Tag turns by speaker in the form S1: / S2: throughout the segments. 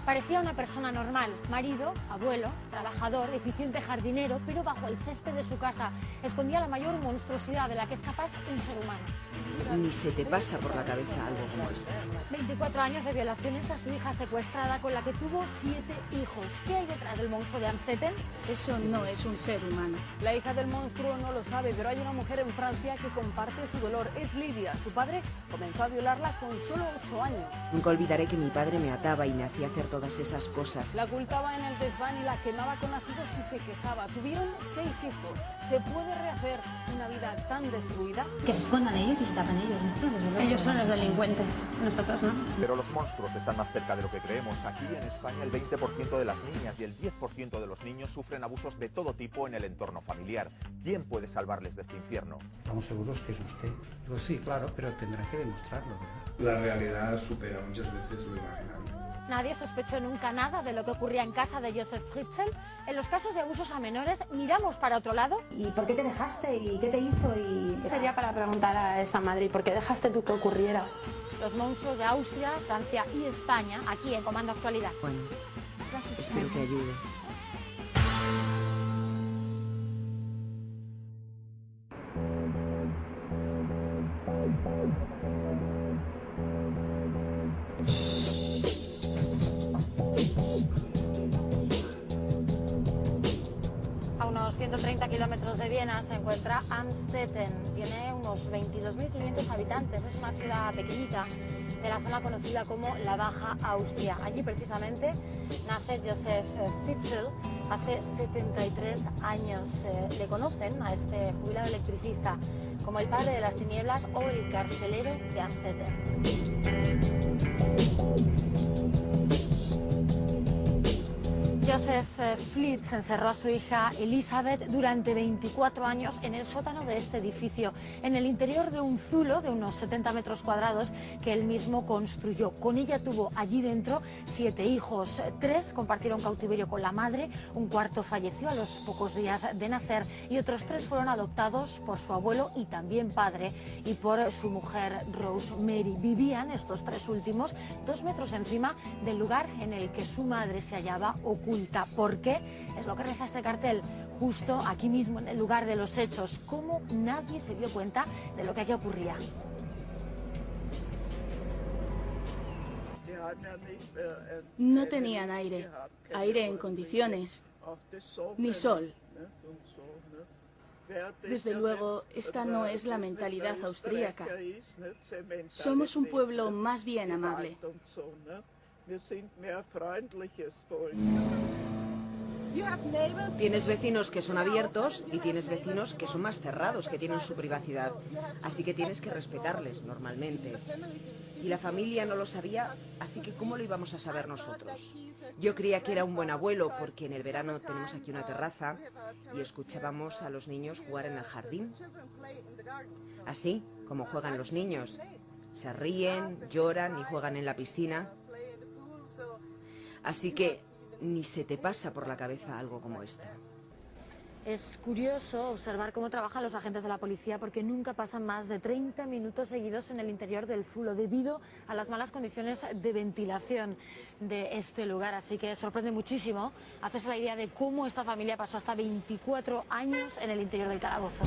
S1: Parecía una persona normal, marido, abuelo, trabajador, eficiente jardinero, pero bajo el césped de su casa escondía la mayor monstruosidad de la que es capaz un ser humano.
S2: Ni se te pasa por la cabeza algo como esto.
S1: 24 años de violaciones a su hija secuestrada, con la que tuvo 7 hijos. ¿Qué hay detrás del monstruo de Amstetten?
S3: Eso no es un ser humano.
S4: La hija del monstruo no lo sabe, pero hay una mujer en Francia que comparte su dolor. Es Lidia. Su padre comenzó a violarla con solo 8 años.
S2: Nunca olvidaré que mi padre me ataba y me hacía hacer todas esas cosas.
S4: La ocultaba en el desván y la quemaba con ácido si se quejaba. Tuvieron 6 hijos. ¿Se puede rehacer una vida tan destruida?
S5: Que se escondan ellos y se tapan ellos.
S6: Ellos son los delincuentes, nosotros no.
S7: Pero los monstruos están más cerca de lo que creemos. Aquí en España el 20% de las niñas y el 10% de los niños sufren abusos de todo tipo en el entorno familiar. ¿Quién puede salvarles de este infierno?
S8: Estamos seguros que es usted.
S9: Pues sí, claro, pero tendrá que demostrarlo, ¿verdad?
S10: La realidad supera muchas veces lo imaginable.
S1: Nadie sospechó nunca nada de lo que ocurría en casa de Josef Fritzl. En los casos de abusos a menores, miramos para otro lado.
S5: ¿Y por qué te dejaste? ¿Y qué te hizo?
S6: Sería para preguntar a esa madre, ¿y por qué dejaste tú que ocurriera?
S1: Los monstruos de Austria, Francia y España, aquí en Comando Actualidad.
S2: Bueno, espero que ayude.
S1: A unos 130 kilómetros de Viena se encuentra Amstetten. Tiene unos 22.500 habitantes. Es una ciudad pequeñita de la zona conocida como la Baja Austria. Allí precisamente nace Josef Fritzl. Hace 73 años le conocen a este jubilado electricista como el padre de las tinieblas o el carcelero de Amstetten. Josef Fritzl encerró a su hija Elisabeth durante 24 años en el sótano de este edificio, en el interior de un zulo de unos 70 metros cuadrados que él mismo construyó. Con ella tuvo allí dentro 7 hijos, 3 compartieron cautiverio con la madre, un cuarto falleció a los pocos días de nacer y otros 3 fueron adoptados por su abuelo y también padre y por su mujer Rosemary. Vivían estos 3 últimos 2 metros encima del lugar en el que su madre se hallaba oculta. ¿Por qué? Es lo que reza este cartel, justo aquí mismo en el lugar de los hechos. ¿Cómo nadie se dio cuenta de lo que allí ocurría?
S3: No tenían aire en condiciones, ni sol. Desde luego, esta no es la mentalidad austríaca. Somos un pueblo más bien amable.
S2: Tienes vecinos que son abiertos y tienes vecinos que son más cerrados, que tienen su privacidad. Así que tienes que respetarles normalmente. Y la familia no lo sabía, así que ¿cómo lo íbamos a saber nosotros? Yo creía que era un buen abuelo porque en el verano tenemos aquí una terraza y escuchábamos a los niños jugar en el jardín. Así como juegan los niños. Se ríen, lloran y juegan en la piscina. Así que ni se te pasa por la cabeza algo como esto.
S1: Es curioso observar cómo trabajan los agentes de la policía porque nunca pasan más de 30 minutos seguidos en el interior del zulo debido a las malas condiciones de ventilación de este lugar. Así que sorprende muchísimo hacerse la idea de cómo esta familia pasó hasta 24 años en el interior del calabozo.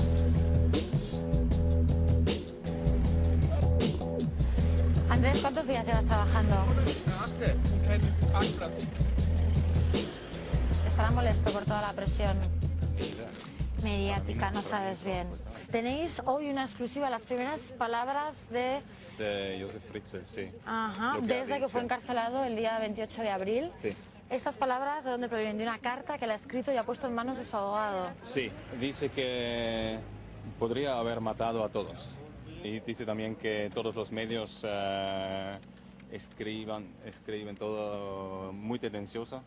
S1: Andrés, ¿cuántos días llevas trabajando? Estará molesto por toda la presión mediática, no sabes bien. Tenéis hoy una exclusiva, las primeras palabras de
S11: Josef Fritzl, sí.
S1: Ajá, desde que fue encarcelado el día 28 de abril.
S11: Sí.
S1: ¿Estas palabras de dónde provienen? De una carta que le ha escrito y ha puesto en manos de su abogado.
S11: Sí, dice que podría haber matado a todos. Y dice también que todos los medios escriben todo muy tendencioso.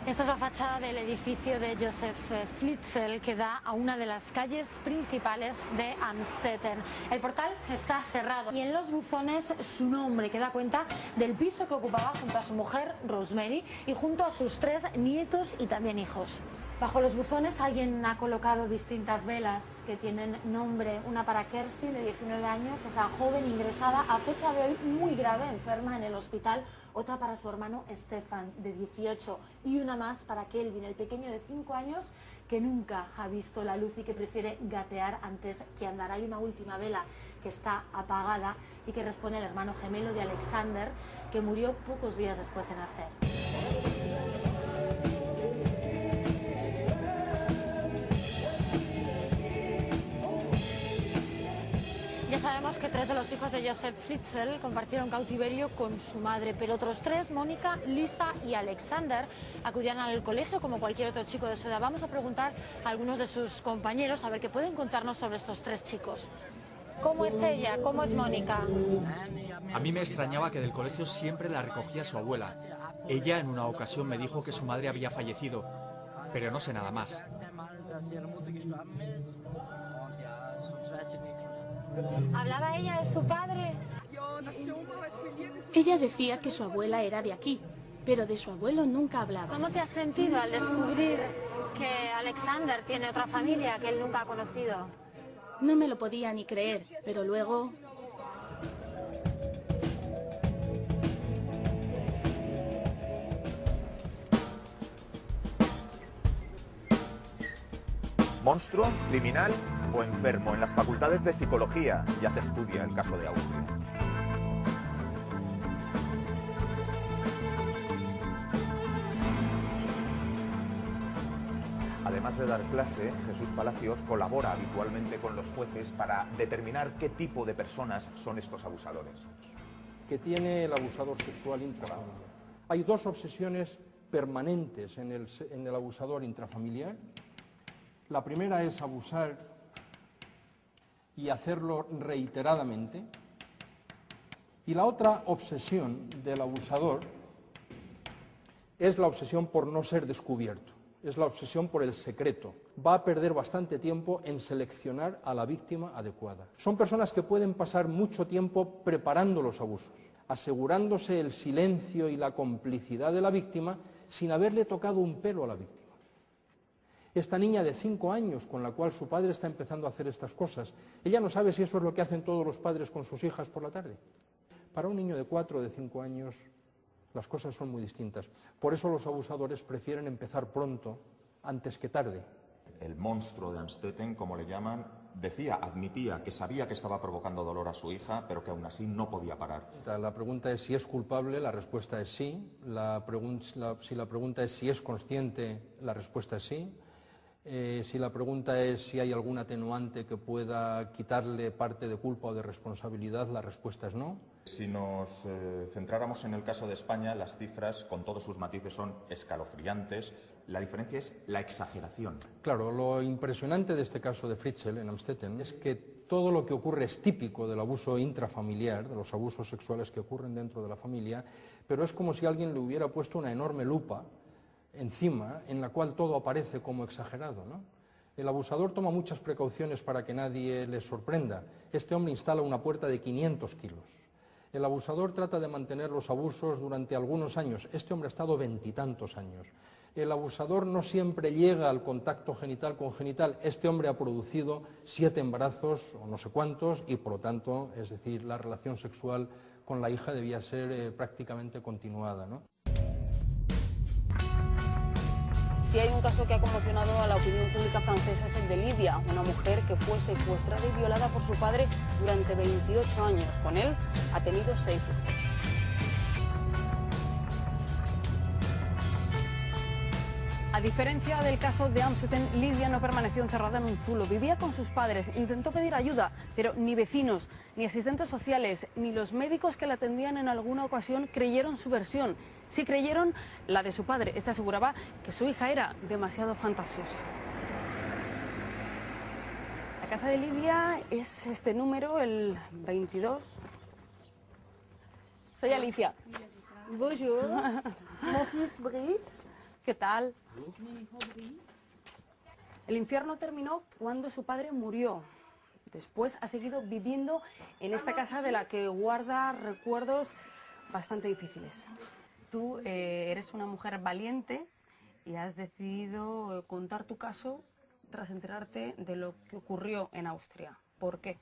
S1: Esta es la fachada del edificio de Josef Fritzl que da a una de las calles principales de Amstetten. El portal está cerrado y en los buzones su nombre, que da cuenta del piso que ocupaba junto a su mujer Rosemary y junto a sus 3 nietos y también hijos. Bajo los buzones alguien ha colocado distintas velas que tienen nombre. Una para Kerstin, de 19 años, esa joven ingresada a fecha de hoy muy grave, enferma en el hospital. Otra para su hermano Stefan, de 18. Y una más para Kelvin, el pequeño de 5 años, que nunca ha visto la luz y que prefiere gatear antes que andar. Hay una última vela que está apagada y que responde al hermano gemelo de Alexander, que murió pocos días después de nacer. Ya sabemos que 3 de los hijos de Josef Fritzl compartieron cautiverio con su madre, pero otros 3, Mónica, Lisa y Alexander, acudían al colegio como cualquier otro chico de su edad. Vamos a preguntar a algunos de sus compañeros a ver qué pueden contarnos sobre estos 3 chicos. ¿Cómo es ella? ¿Cómo es Mónica?
S8: A mí me extrañaba que del colegio siempre la recogía su abuela. Ella en una ocasión me dijo que su madre había fallecido, pero no sé nada más.
S1: ¿Hablaba ella de su padre?
S3: Ella decía que su abuela era de aquí, pero de su abuelo nunca hablaba.
S1: ¿Cómo te has sentido al descubrir que Alexander tiene otra familia que él nunca ha conocido?
S3: No me lo podía ni creer, pero luego...
S7: ¿Monstruo, criminal o enfermo? En las facultades de psicología ya se estudia el caso de Austria. Además de dar clase, Jesús Palacios colabora habitualmente con los jueces para determinar qué tipo de personas son estos abusadores.
S12: Que tiene el abusador sexual intrafamiliar. Hay 2 obsesiones permanentes en el abusador intrafamiliar. La primera es abusar y hacerlo reiteradamente. Y la otra obsesión del abusador es la obsesión por no ser descubierto. Es la obsesión por el secreto. Va a perder bastante tiempo en seleccionar a la víctima adecuada. Son personas que pueden pasar mucho tiempo preparando los abusos, asegurándose el silencio y la complicidad de la víctima sin haberle tocado un pelo a la víctima. Esta niña de 5 años con la cual su padre está empezando a hacer estas cosas, ella no sabe si eso es lo que hacen todos los padres con sus hijas por la tarde. Para un niño de 4 o de 5 años las cosas son muy distintas. Por eso los abusadores prefieren empezar pronto antes que tarde.
S7: El monstruo de Amstetten, como le llaman, admitía que sabía que estaba provocando dolor a su hija, pero que aún así no podía parar.
S12: La pregunta es si es culpable, la respuesta es sí. Si la pregunta es si es consciente, la respuesta es sí. Si la pregunta es si hay algún atenuante que pueda quitarle parte de culpa o de responsabilidad, la respuesta es no.
S7: Si nos centráramos en el caso de España, las cifras, con todos sus matices, son escalofriantes. La diferencia es la exageración.
S12: Claro, lo impresionante de este caso de Fritzl en Amstetten es que todo lo que ocurre es típico del abuso intrafamiliar, de los abusos sexuales que ocurren dentro de la familia, pero es como si alguien le hubiera puesto una enorme lupa encima, en la cual todo aparece como exagerado, ¿no? El abusador toma muchas precauciones para que nadie le sorprenda. Este hombre instala una puerta de 500 kilos. El abusador trata de mantener los abusos durante algunos años. Este hombre ha estado 20 y tantos años. El abusador no siempre llega al contacto genital con genital. Este hombre ha producido 7 embarazos o no sé cuántos y, por lo tanto, es decir, la relación sexual con la hija debía ser prácticamente continuada, ¿no?
S4: Si hay un caso que ha conmocionado a la opinión pública francesa es el de Lidia, una mujer que fue secuestrada y violada por su padre durante 28 años. Con él ha tenido 6 hijos. A diferencia del caso de Amstetten, Lidia no permaneció encerrada en un zulo. Vivía con sus padres, intentó pedir ayuda, pero ni vecinos, ni asistentes sociales, ni los médicos que la atendían en alguna ocasión creyeron su versión. Sí creyeron la de su padre. Este aseguraba que su hija era demasiado fantasiosa. La casa de Lidia es este número, el 22. Soy Alicia.
S6: Bonjour. Mon fils Brice.
S4: ¿Qué tal? El infierno terminó cuando su padre murió. Después ha seguido viviendo en esta casa de la que guarda recuerdos bastante difíciles. Tú eres una mujer valiente Y has decidido contar tu caso tras enterarte de lo que ocurrió en Austria. ¿Por qué?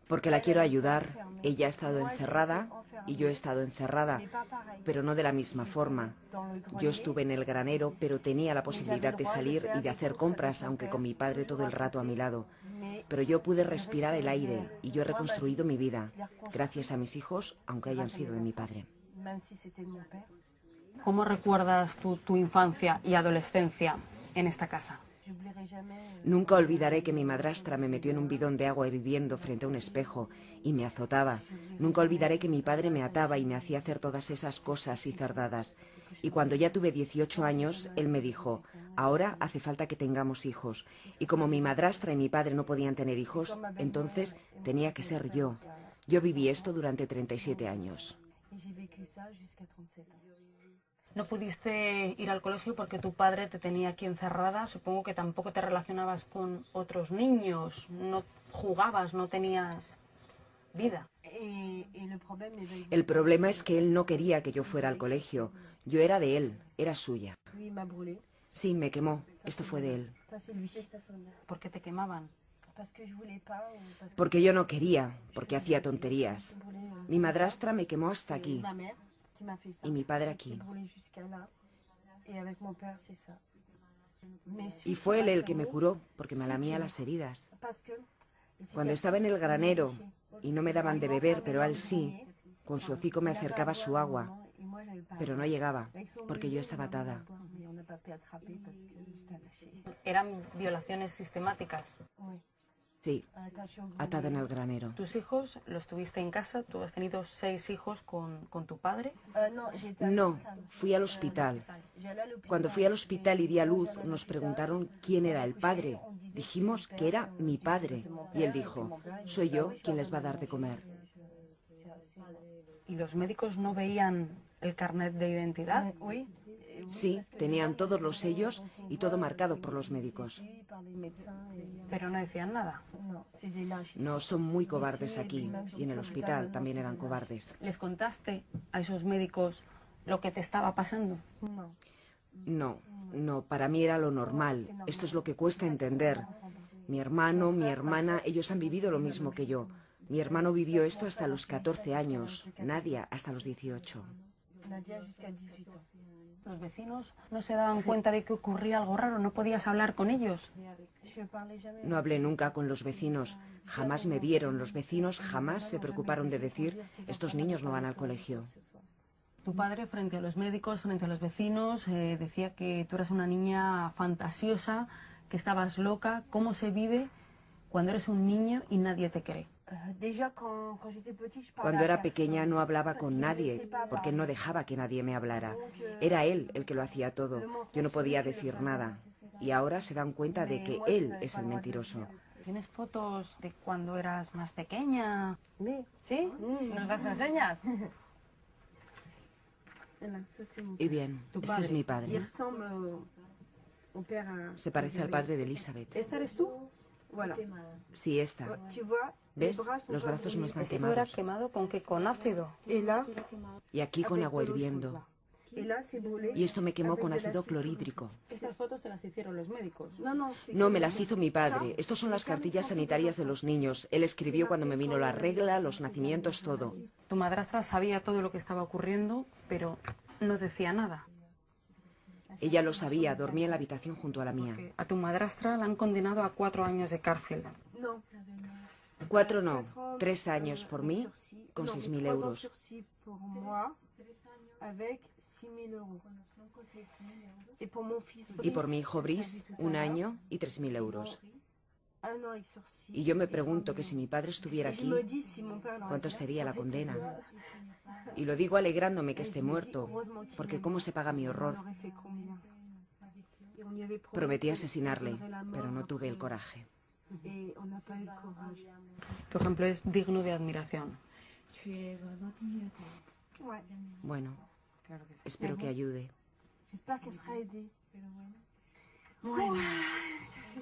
S2: Porque la quiero ayudar. Ella ha estado encerrada y yo he estado encerrada, pero no de la misma forma. Yo estuve en el granero, pero tenía la posibilidad de salir y de hacer compras, aunque con mi padre todo el rato a mi lado. Pero yo pude respirar el aire y yo he reconstruido mi vida, gracias a mis hijos, aunque hayan sido de mi padre.
S4: ¿Cómo recuerdas tu infancia y adolescencia en esta casa?
S2: Nunca olvidaré que mi madrastra me metió en un bidón de agua hirviendo frente a un espejo y me azotaba. Nunca olvidaré que mi padre me ataba y me hacía hacer todas esas cosas y cerdadas. Y cuando ya tuve 18 años, él me dijo, ahora hace falta que tengamos hijos. Y como mi madrastra y mi padre no podían tener hijos, entonces tenía que ser yo. Yo viví esto durante 37 años.
S4: No pudiste ir al colegio porque tu padre te tenía aquí encerrada. Supongo que tampoco te relacionabas con otros niños, no jugabas, no tenías vida.
S2: El problema es que él no quería que yo fuera al colegio. Yo era de él, era suya. Sí, me quemó. Esto fue de él.
S4: ¿Por qué te quemaban?
S2: Porque yo no quería, porque hacía tonterías. Mi madrastra me quemó hasta aquí. Y mi padre aquí. Y fue él el que me curó, porque me lamía las heridas. Cuando estaba en el granero y no me daban de beber, pero a él sí, con su hocico me acercaba su agua, pero no llegaba, porque yo estaba atada.
S4: ¿Eran violaciones sistemáticas?
S2: Sí, atada en el granero.
S4: ¿Tus hijos los tuviste en casa? ¿Tú has tenido 6 hijos con tu padre?
S2: No, fui al hospital. Cuando fui al hospital y di a luz, nos preguntaron quién era el padre. Dijimos que era mi padre. Y él dijo, soy yo quien les va a dar de comer.
S4: ¿Y los médicos no veían el carnet de identidad?
S2: Sí, tenían todos los sellos y todo marcado por los médicos.
S4: Pero no decían nada.
S2: No, son muy cobardes aquí. Y en el hospital también eran cobardes.
S4: ¿Les contaste a esos médicos lo que te estaba pasando?
S2: No, para mí era lo normal. Esto es lo que cuesta entender. Mi hermano, mi hermana, ellos han vivido lo mismo que yo. Mi hermano vivió esto hasta los 14 años, Nadia hasta los 18.
S4: ¿Los vecinos no se daban cuenta de que ocurría algo raro? ¿No podías hablar con ellos?
S2: No hablé nunca con los vecinos. Jamás me vieron. Los vecinos jamás se preocuparon de decir, estos niños no van al colegio.
S4: Tu padre, frente a los médicos, frente a los vecinos, decía que tú eras una niña fantasiosa, que estabas loca. ¿Cómo se vive cuando eres un niño y nadie te cree?
S2: Cuando era pequeña no hablaba con nadie, porque no dejaba que nadie me hablara. Era él el que lo hacía todo. Yo no podía decir nada. Y ahora se dan cuenta de que él es el mentiroso.
S4: ¿Tienes fotos de cuando eras más pequeña? ¿Sí? ¿Nos las enseñas?
S2: Y bien, este es mi padre. Se parece al padre de Elizabeth.
S4: ¿Esta eres tú?
S2: Sí, esta. ¿Ves? Los brazos no están
S4: ¿Esto
S2: quemados.
S4: era quemado con qué? ¿Con ácido?
S2: Y aquí con agua hirviendo. Y esto me quemó con ácido clorhídrico.
S4: ¿Estas fotos te las hicieron los médicos?
S2: No, me las hizo mi padre. Estos son las cartillas sanitarias de los niños. Él escribió cuando me vino la regla, los nacimientos, todo.
S4: Tu madrastra sabía todo lo que estaba ocurriendo, pero no decía nada.
S2: Ella lo sabía, dormía en la habitación junto a la mía.
S4: A tu madrastra la han condenado a 4 años de cárcel.
S2: 4 no, 3 años por mí, con 6.000 euros. Y por mi hijo Brice, 1 año y 3.000 euros. Y yo me pregunto que si mi padre estuviera aquí, ¿cuánto sería la condena? Y lo digo alegrándome que esté muerto, porque ¿cómo se paga mi horror? Prometí asesinarle, pero no tuve el coraje.
S4: Tu ejemplo es digno de admiración.
S2: Bueno, espero que ayude.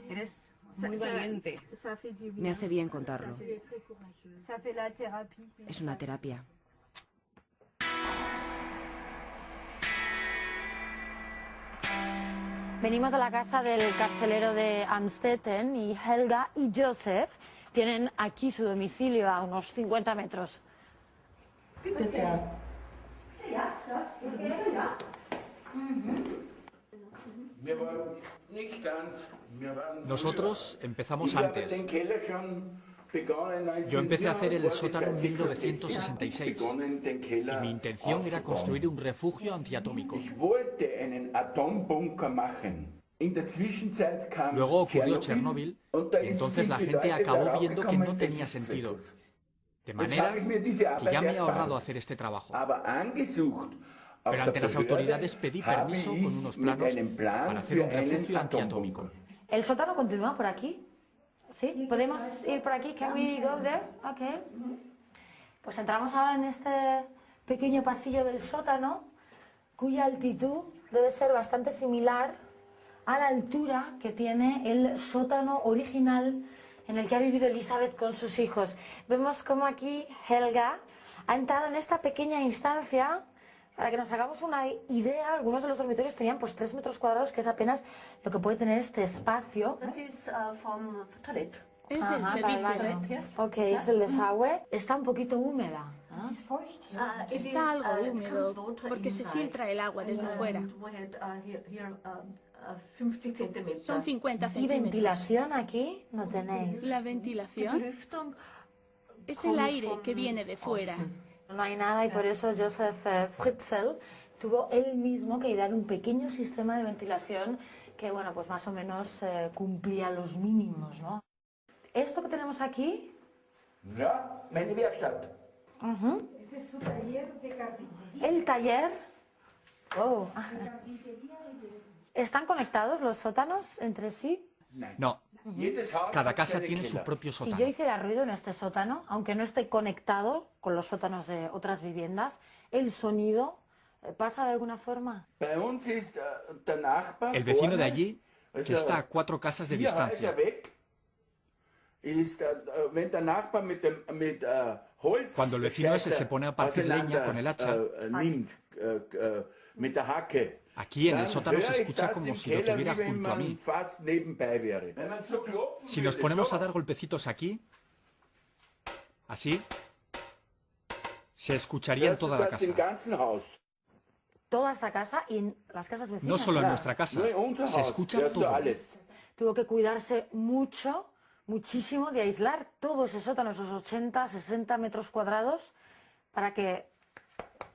S4: Eres muy valiente.
S2: Me hace bien contarlo. Es una terapia.
S1: Venimos de la casa del carcelero de Amstetten y Helga y Joseph tienen aquí su domicilio a unos 50 metros.
S8: Nosotros empezamos antes. Yo empecé a hacer el sótano en 1966 y mi intención era construir un refugio antiatómico. Luego ocurrió Chernóbil y entonces la gente acabó viendo que no tenía sentido. De manera que ya me he ahorrado hacer este trabajo. Pero ante las autoridades pedí permiso con unos planos para hacer un refugio antiatómico.
S1: ¿El sótano continúa por aquí? ¿Sí? ¿Podemos ir por aquí? Can we go there? Okay. Pues entramos ahora en este pequeño pasillo del sótano, cuya altitud debe ser bastante similar a la altura que tiene el sótano original en el que ha vivido Elisabeth con sus hijos. Vemos como aquí Helga ha entrado en esta pequeña instancia. Para que nos hagamos una idea, algunos de los dormitorios tenían pues 3 metros cuadrados, que es apenas lo que puede tener este espacio.
S3: Es
S1: del servicio. Ok, es el desagüe. Está un poquito húmeda.
S3: Está algo húmedo porque se filtra el agua desde fuera. Son 50 centímetros.
S1: ¿Y ventilación aquí? No tenéis.
S3: La ventilación es el aire que viene de fuera.
S1: No hay nada y por eso Joseph Fritzl tuvo él mismo que idear un pequeño sistema de ventilación que, bueno, pues más o menos cumplía los mínimos, ¿no? Esto que tenemos aquí... El taller... Oh. ¿Están conectados los sótanos entre sí?
S8: No. Cada casa tiene su propio sótano.
S1: Si yo hiciera ruido en este sótano, aunque no esté conectado con los sótanos de otras viviendas, ¿el sonido pasa de alguna forma?
S8: El vecino de allí, que está a 4 casas de distancia. Cuando el vecino ese se pone a partir leña con el hacha, aquí en el sótano se escucha como si lo tuviera junto a mí. Si nos ponemos a dar golpecitos aquí, así, se escucharía en toda la casa.
S1: Toda esta casa y en las casas vecinas.
S8: No solo en nuestra casa, se escucha todo.
S1: Tuvo que cuidarse muchísimo de aislar todo ese sótano, esos 80, 60 metros cuadrados, para que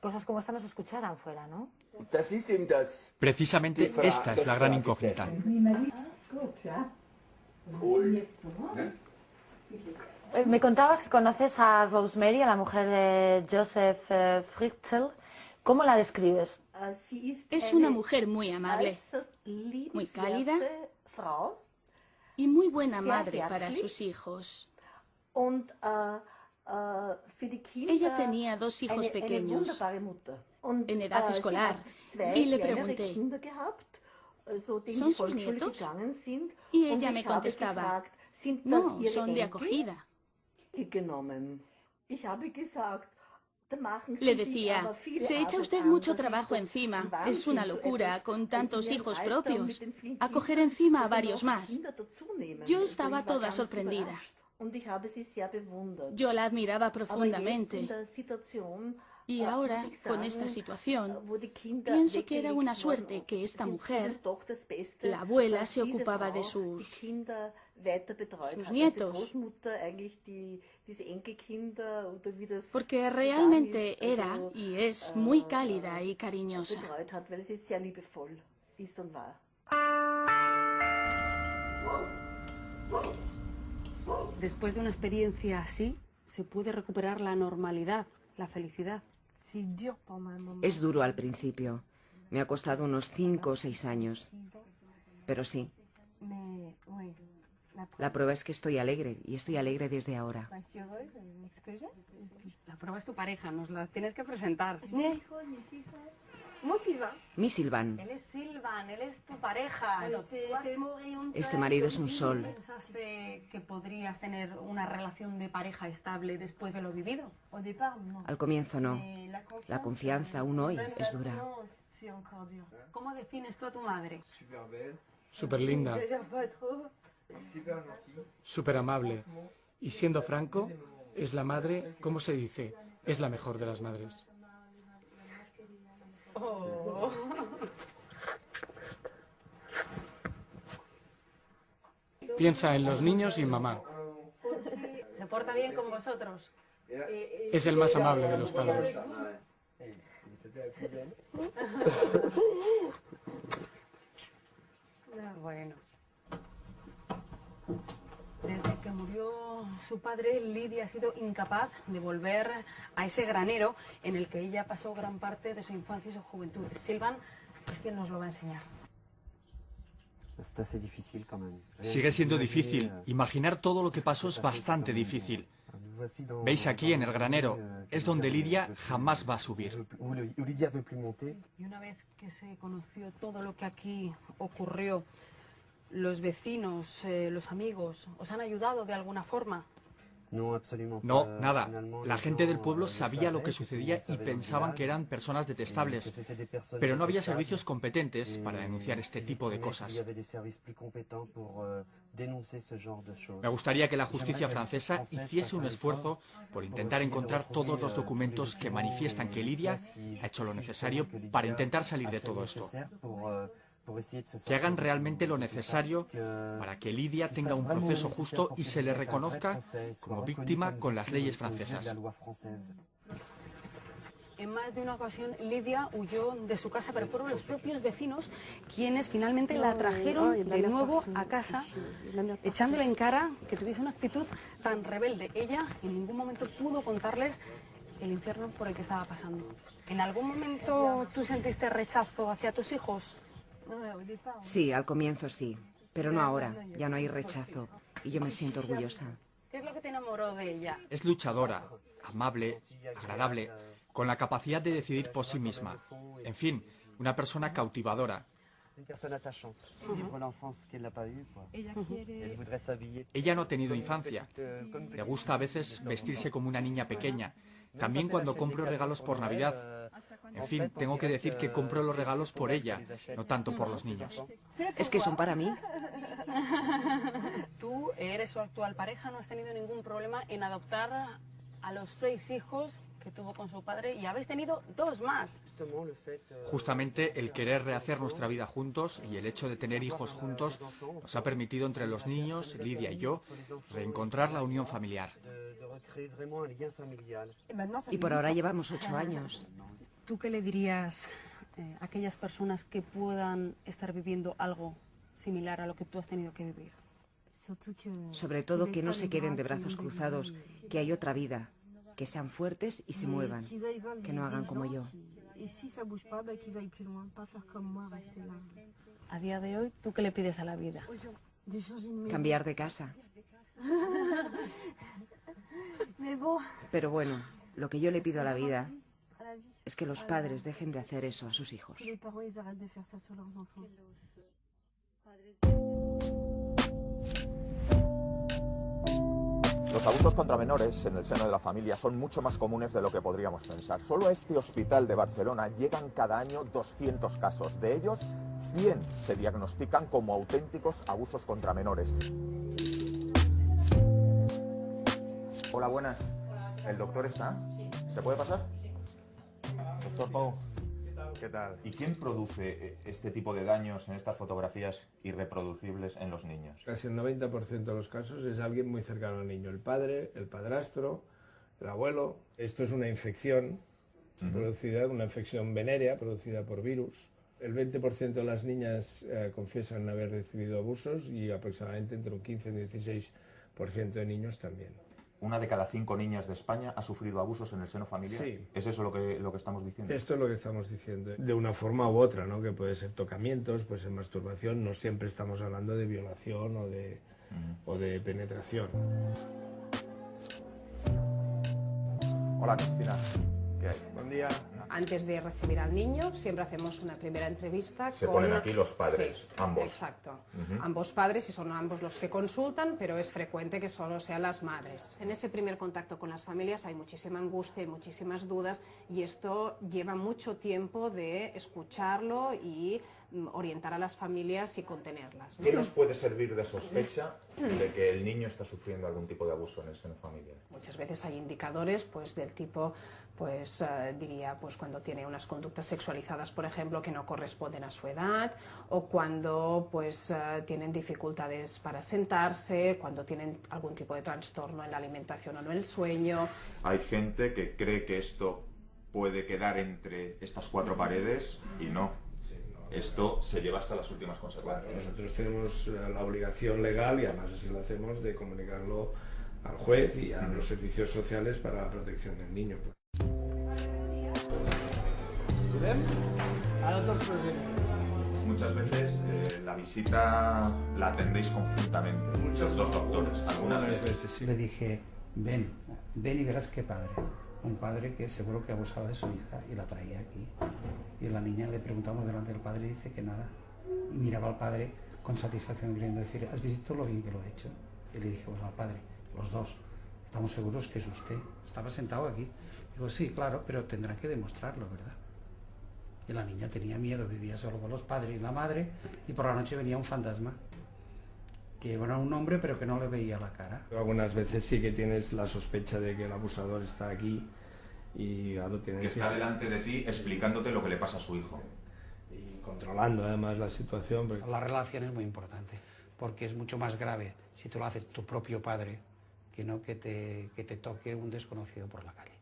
S1: cosas como esta no se escucharan fuera, ¿no?
S8: Precisamente esta es la gran incógnita.
S1: Me contabas que conoces a Rosemary, a la mujer de Joseph Fritzl. ¿Cómo la describes?
S3: Es una mujer muy amable, muy cálida y muy buena madre para sus hijos. Ella tenía 2 hijos pequeños en edad escolar y le pregunté, ¿son sus nietos? Y ella me contestaba, no, son de acogida. Le decía, se echa usted mucho trabajo encima, es una locura con tantos hijos propios, acoger encima a varios más. Yo estaba toda sorprendida. Yo la admiraba profundamente. Y ahora, con esta situación, pienso que era una suerte que esta mujer, la abuela, se ocupaba de sus nietos. Porque realmente era y es muy cálida y cariñosa.
S4: Después de una experiencia así, se puede recuperar la normalidad, la felicidad.
S2: Es duro al principio. Me ha costado unos 5 o 6 años. Pero sí. La prueba es que estoy alegre, y estoy alegre desde ahora.
S4: La prueba es tu pareja, nos la tienes que presentar.
S2: Mi Silvan.
S4: Él es Silvan, él es tu pareja.
S2: Este marido es un sol.
S4: ¿Pensaste que podrías tener una relación de pareja estable después de lo vivido?
S2: Al comienzo no. La confianza aún hoy es dura.
S4: ¿Cómo defines tú a tu madre?
S9: Súper linda, súper amable. Y siendo franco, es la madre, ¿cómo se dice? Es la mejor de las madres.
S4: Oh.
S9: Piensa en los niños y en mamá.
S4: ¿Se porta bien con vosotros?
S9: Es el más amable de los padres.
S4: Bueno. Desde que murió su padre, Lidia ha sido incapaz de volver a ese granero en el que ella pasó gran parte de su infancia y su juventud. Silvan es quien nos lo va a enseñar.
S8: Sigue siendo difícil. Imaginar todo lo que pasó es bastante difícil. Veis aquí en el granero, es donde Lidia jamás va a subir.
S4: Y una vez que se conoció todo lo que aquí ocurrió, los vecinos, los amigos, ¿os han ayudado de alguna forma?
S8: No, nada. La gente del pueblo sabía lo que sucedía y pensaban que eran personas detestables, pero no había servicios competentes para denunciar este tipo de cosas. Me gustaría que la justicia francesa hiciese un esfuerzo por intentar encontrar todos los documentos que manifiestan que Lidia ha hecho lo necesario para intentar salir de todo esto. Que hagan realmente lo necesario para que Lidia tenga un proceso justo y se le reconozca como víctima con las leyes francesas.
S4: En más de una ocasión, Lidia huyó de su casa, pero fueron los propios vecinos quienes finalmente la trajeron de nuevo a casa, echándole en cara que tuviese una actitud tan rebelde. Ella en ningún momento pudo contarles el infierno por el que estaba pasando. ¿En algún momento tú sentiste rechazo hacia tus hijos?
S2: Sí, al comienzo sí, pero no ahora. Ya no hay rechazo y yo me siento orgullosa.
S4: ¿Qué es lo que te enamoró de ella?
S8: Es luchadora, amable, agradable, con la capacidad de decidir por sí misma. En fin, una persona cautivadora. Ella no ha tenido infancia. Le gusta a veces vestirse como una niña pequeña. También cuando compro regalos por Navidad. En fin, tengo que decir que compro los regalos por ella, no tanto por los niños.
S2: Es que son para mí.
S4: Tú eres su actual pareja, no has tenido ningún problema en adoptar a los 6 hijos que tuvo con su padre y habéis tenido 2 más.
S8: Justamente el querer rehacer nuestra vida juntos y el hecho de tener hijos juntos nos ha permitido entre los niños, Lidia y yo, reencontrar la unión familiar.
S2: Y por ahora llevamos 8 años.
S4: ¿Tú qué le dirías a aquellas personas que puedan estar viviendo algo similar a lo que tú has tenido que vivir?
S2: Sobre todo que no se queden de brazos cruzados, que hay otra vida, que sean fuertes y se muevan, que no hagan como yo.
S4: A día de hoy, ¿tú qué le pides a la vida?
S2: Cambiar de casa. Pero bueno, lo que yo le pido a la vida es que los padres dejen de hacer eso a sus hijos.
S7: Los abusos contra menores en el seno de la familia son mucho más comunes de lo que podríamos pensar. Solo a este hospital de Barcelona llegan cada año 200 casos. De ellos, 100 se diagnostican como auténticos abusos contra menores. Hola, buenas. ¿El doctor está? ¿Se puede pasar? Doctor Pau, ¿qué tal? ¿Y quién produce este tipo de daños en estas fotografías irreproducibles en los niños?
S10: Casi el 90% de los casos es alguien muy cercano al niño, el padre, el padrastro, el abuelo. Esto es una infección producida, una infección venérea producida por virus. El 20% de las niñas confiesan haber recibido abusos y aproximadamente entre un 15 y un 16% de niños también.
S7: ¿1 de cada 5 niñas de España ha sufrido abusos en el seno familiar?
S10: Sí.
S7: ¿Es eso lo que estamos diciendo?
S10: Esto es lo que estamos diciendo. De una forma u otra, ¿no? Que puede ser tocamientos, puede ser masturbación. No siempre estamos hablando de violación o de penetración.
S7: Hola, Cristina. ¿Qué hay?
S10: Buen día.
S6: Antes de recibir al niño, siempre hacemos una primera entrevista.
S7: Se ponen aquí los padres,
S6: sí,
S7: ambos.
S6: Exacto. Ambos padres, y son ambos los que consultan, pero es frecuente que solo sean las madres. En ese primer contacto con las familias hay muchísima angustia y muchísimas dudas, y esto lleva mucho tiempo de escucharlo y orientar a las familias y contenerlas, ¿no?
S7: ¿Qué nos puede servir de sospecha de que el niño está sufriendo algún tipo de abuso en el seno familiar?
S6: Muchas veces hay indicadores pues, del tipo, pues diría, pues cuando tiene unas conductas sexualizadas, por ejemplo, que no corresponden a su edad, o cuando pues tienen dificultades para sentarse, cuando tienen algún tipo de trastorno en la alimentación o en el sueño.
S7: Hay gente que cree que esto puede quedar entre estas cuatro paredes y no. Esto se lleva hasta las últimas consecuencias.
S10: Claro, nosotros tenemos la obligación legal, y además así lo hacemos, de comunicarlo al juez y a los servicios sociales para la protección del niño.
S7: Muchas veces la visita la atendéis conjuntamente, los dos doctores. Algunas veces
S13: sí. Le dije, ven y verás qué padre. Un padre que seguro que abusaba de su hija y la traía aquí. Y a la niña le preguntamos delante del padre y dice que nada. Y miraba al padre con satisfacción, queriendo decir, ¿has visto lo bien que lo he hecho? Y le dijimos al padre, los dos, estamos seguros que es usted. Estaba sentado aquí. Digo, sí, claro, pero tendrán que demostrarlo, ¿verdad? Y la niña tenía miedo, vivía solo con los padres y la madre, y por la noche venía un fantasma, que era un hombre pero que no le veía la cara.
S10: Algunas veces sí que tienes la sospecha de que el abusador está aquí y claro, tienes
S7: que está delante de ti explicándote lo que le pasa a su hijo.
S10: Y controlando además la situación. Porque...
S13: La relación es muy importante, porque es mucho más grave si tú lo haces tu propio padre que no que te toque un desconocido por la calle.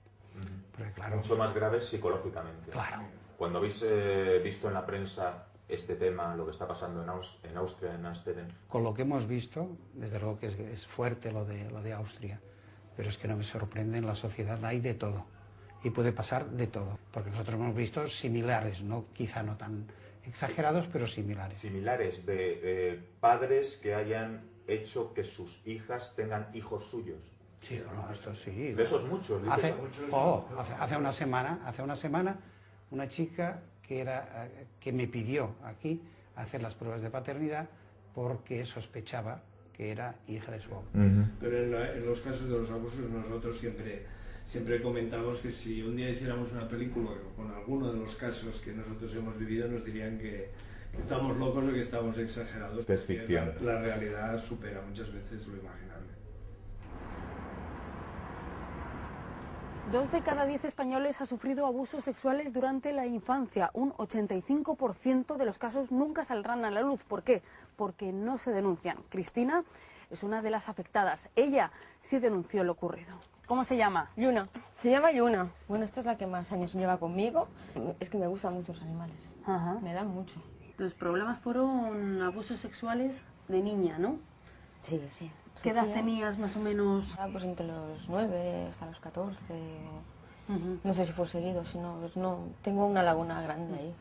S13: Porque, claro,
S7: mucho más grave psicológicamente.
S13: Claro.
S7: Cuando habéis visto en la prensa este tema, lo que está pasando en Austria, en Amsterdam.
S13: Con lo que hemos visto, desde luego que es fuerte lo de Austria, pero es que no me sorprende, en la sociedad hay de todo y puede pasar de todo, porque nosotros hemos visto similares, quizá no tan exagerados, pero similares.
S7: Similares de padres que hayan hecho que sus hijas tengan hijos suyos.
S13: Sí, bueno, esto sí.
S7: De esos muchos.
S13: Hace una semana, una chica que me pidió aquí hacer las pruebas de paternidad porque sospechaba que era hija de su hombre.
S10: Pero en los casos de los abusos nosotros siempre comentamos que si un día hiciéramos una película con alguno de los casos que nosotros hemos vivido, nos dirían que estamos locos o que estamos exagerados.
S7: Es ficción.
S10: La realidad supera muchas veces lo imaginable.
S4: 2 de cada 10 españoles ha sufrido abusos sexuales durante la infancia. Un 85% de los casos nunca saldrán a la luz. ¿Por qué? Porque no se denuncian. Cristina es una de las afectadas. Ella sí denunció lo ocurrido. ¿Cómo se llama?
S14: Yuna. Se llama Yuna. Bueno, esta es la que más años lleva conmigo. Es que me gustan mucho los animales.
S4: Ajá.
S14: Me dan mucho.
S4: Tus problemas fueron abusos sexuales de niña, ¿no?
S14: Sí, sí.
S4: ¿Qué edad tenías más o menos?
S14: Pues entre los 9 hasta los 14. No sé si fue seguido, si no, pues no. Tengo una laguna grande ahí.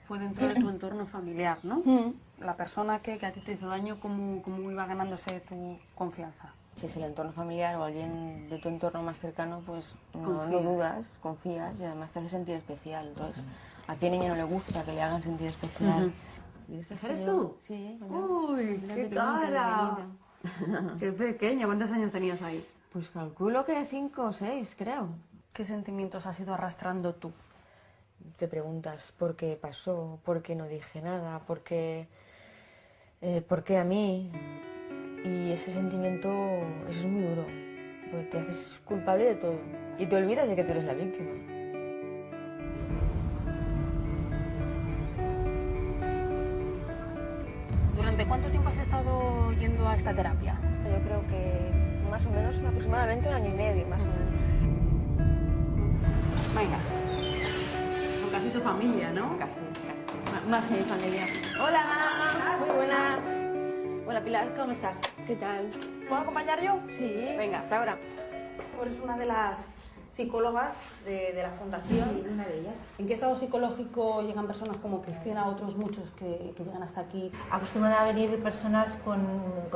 S4: Fue dentro de tu entorno familiar, ¿no? La persona que a ti te hizo daño, ¿cómo iba ganándose tu confianza?
S14: Si es el entorno familiar o alguien de tu entorno más cercano, pues no dudas, confías y además te hace sentir especial. Entonces, a ti niña no le gusta que le hagan sentir especial.
S4: ¿Eres tú?
S14: Sí.
S4: ¡Uy, qué cara! Qué pequeña. ¿Cuántos años tenías ahí?
S14: Pues calculo que 5 o 6, creo.
S4: ¿Qué sentimientos has ido arrastrando tú?
S14: Te preguntas por qué pasó, por qué no dije nada, por qué a mí. Y ese sentimiento, eso es muy duro, porque te haces culpable de todo y te olvidas de que tú eres la víctima.
S4: ¿Durante cuánto tiempo has estado yendo a esta terapia?
S14: Yo creo que más o menos, aproximadamente 1 año y medio, más o menos.
S4: Venga. Con casi tu familia, ¿no?
S14: Casi. Más mi familia. Hola, muy buenas.
S1: Hola Pilar, ¿cómo estás?
S14: ¿Qué tal?
S1: ¿Puedo acompañar yo?
S14: Sí.
S1: Venga,
S14: hasta ahora.
S1: Tú eres una de las psicólogas de la fundación.
S5: Sí, una de ellas.
S1: ¿En qué estado psicológico llegan personas como Cristina, otros muchos que llegan hasta aquí?
S5: Acostumbran a venir personas con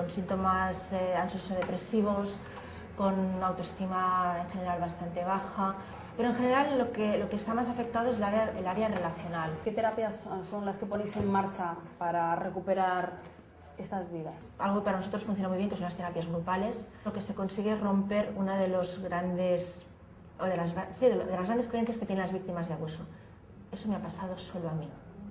S5: síntomas ansioso-depresivos,
S15: con una autoestima en general bastante baja, pero en general lo que está más afectado es el área relacional.
S4: ¿Qué terapias son las que ponéis en marcha para recuperar estas vidas?
S15: Algo que para nosotros funciona muy bien, que son las terapias grupales. Lo que se consigue es romper una de los grandes, de las grandes creencias que tienen las víctimas de abuso. Eso me ha pasado solo a mí.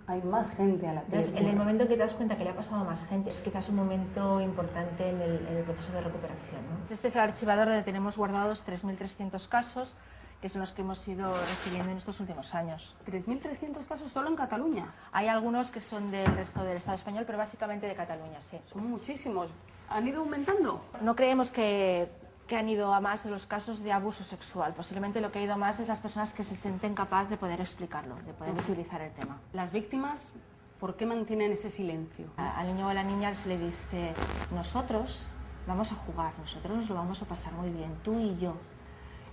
S4: Hay más gente a la que...
S15: Entonces, en el momento que te das cuenta que le ha pasado a más gente, es quizás un momento importante en el proceso de recuperación, ¿no? Este es el archivador donde tenemos guardados 3.300 casos, que son los que hemos ido recibiendo en estos últimos años.
S4: 3.300 casos solo en Cataluña.
S15: Hay algunos que son del resto del Estado español, pero básicamente de Cataluña, sí.
S4: Son muchísimos. ¿Han ido aumentando?
S15: No creemos que han ido a más los casos de abuso sexual. Posiblemente lo que ha ido más es las personas que se sienten capaces de poder explicarlo, de poder visibilizar el tema.
S4: Las víctimas, ¿por qué mantienen ese silencio?
S15: Al niño o a la niña se le dice, nosotros vamos a jugar, nosotros nos lo vamos a pasar muy bien, tú y yo.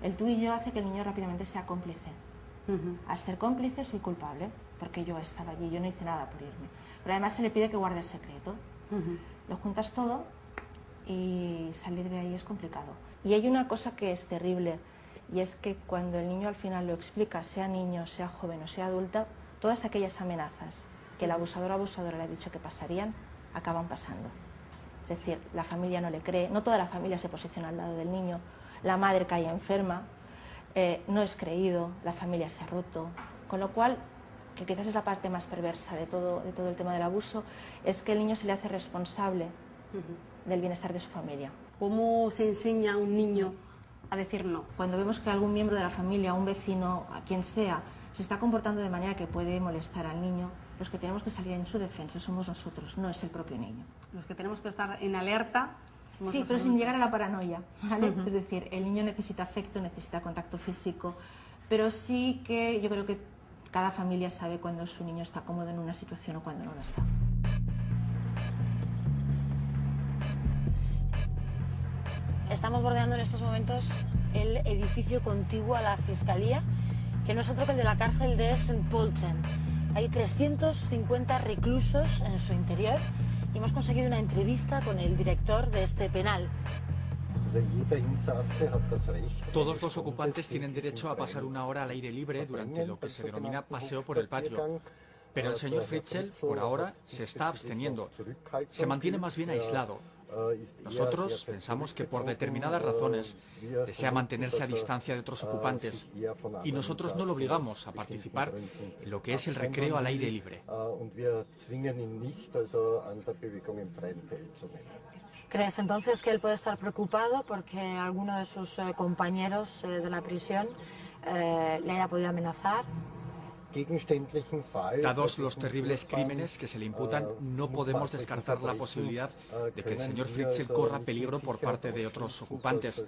S15: El tú y yo hace que el niño rápidamente sea cómplice. Al ser cómplice soy culpable, porque yo estaba allí, yo no hice nada por irme. Pero además se le pide que guarde el secreto. Lo juntas todo y salir de ahí es complicado. Y hay una cosa que es terrible, y es que cuando el niño al final lo explica, sea niño, sea joven o sea adulta, todas aquellas amenazas que el abusador o abusadora le ha dicho que pasarían, acaban pasando. Es decir, la familia no le cree, no toda la familia se posiciona al lado del niño, la madre cae enferma, no es creído, la familia se ha roto, con lo cual, que quizás es la parte más perversa de todo el tema del abuso, es que el niño se le hace responsable del bienestar de su familia.
S4: ¿Cómo se enseña a un niño a decir no?
S15: Cuando vemos que algún miembro de la familia, un vecino, a quien sea, se está comportando de manera que puede molestar al niño, los que tenemos que salir en su defensa somos nosotros, no es el propio niño.
S4: Los que tenemos que estar en alerta...
S15: Sí, pero sin llegar a la paranoia, ¿vale? Es decir, el niño necesita afecto, necesita contacto físico, pero sí que yo creo que cada familia sabe cuando su niño está cómodo en una situación o cuando no lo está.
S1: Estamos bordeando en estos momentos el edificio contiguo a la Fiscalía, que no es otro que el de la cárcel de St. Pölten. Hay 350 reclusos en su interior y hemos conseguido una entrevista con el director de este penal.
S8: Todos los ocupantes tienen derecho a pasar una hora al aire libre durante lo que se denomina paseo por el patio. Pero el señor Fritzl, por ahora, se está absteniendo. Se mantiene más bien aislado. Nosotros pensamos que por determinadas razones desea mantenerse a distancia de otros ocupantes y nosotros no lo obligamos a participar en lo que es el recreo al aire libre.
S1: ¿Crees entonces que él puede estar preocupado porque alguno de sus compañeros de la prisión le haya podido amenazar?
S8: Dados los terribles crímenes que se le imputan, no podemos descartar la posibilidad de que el señor Fritzl corra peligro por parte de otros ocupantes,